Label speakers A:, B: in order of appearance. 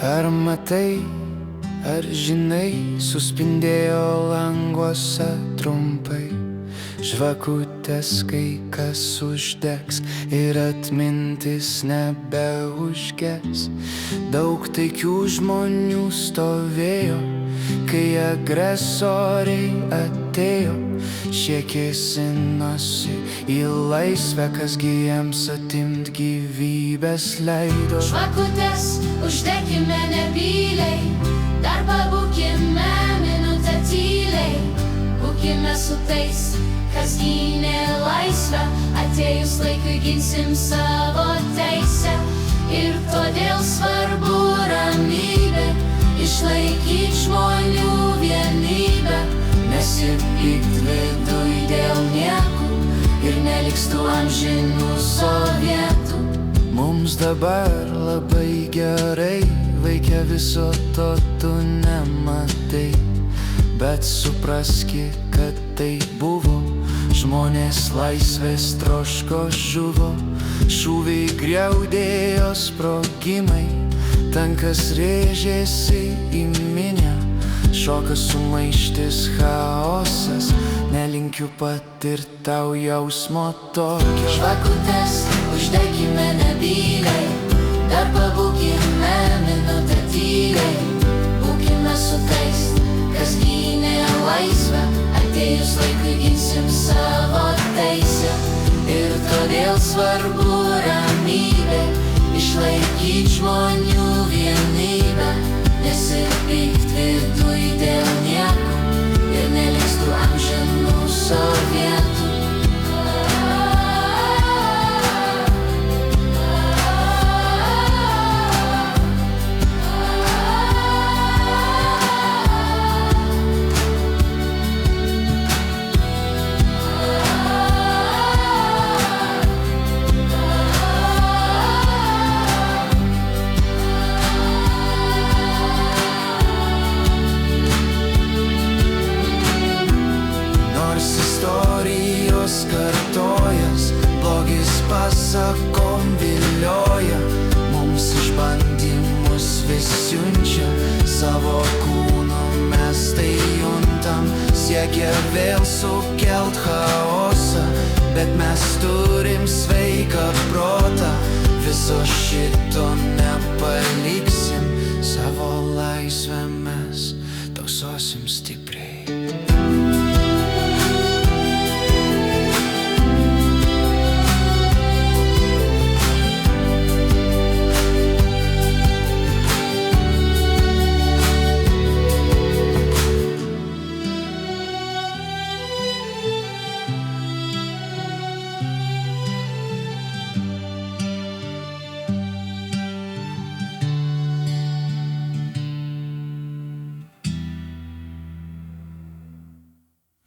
A: Ar matai, ar žinai, suspindėjo languose trumpai žvakutės, kai kas uždegs ir atmintis nebeužges. Daug taikių žmonių stovėjo, kai agresoriai atėjo. Šie kėsinosi į laisvę, kasgi jiems atimt gyvybės leido.
B: Žvakutės uždekime nebyliai, dar pabūkime minutę tyliai. Būkime su tais, kas gynė laisvę, atėjus laikui ginsim savo teisę. Ir todėl svarbu ramybė, išlaikyt žmonių vienybę. Nesipykt viduj dėl niekų ir neliks tų amžinų sovietų.
A: Mums dabar labai gerai, vaike viso to tu nematai. Bet supraski, kad tai buvo, žmonės laisvės troško žuvo. Šūviai griaudėjo, sprogimai, tankas rėžėsi į minią. Šokas, sumaištis, chaosas, nelinkiu patirt tau jausmo tokio.
B: Žvakutės uždekime nebyliai, dar pabūkime minutę tyliai. Būkime su tais, kas gynė laisvę, atėjus laikui ginsim savo teisę. Ir todėl svarbu ramybė, išlaikyt žmonių vienybę. Nesipykt viduj dėl nieko ir neliks tų amžinų sovietų.
A: Kartojas, blogis pasakom vilioja, mums išbandymus vis siunčia, savo kūnu mes tai juntam. Siekia vėl sukelt chaosą, bet mes turim sveiką protą, viso šito nepaliks.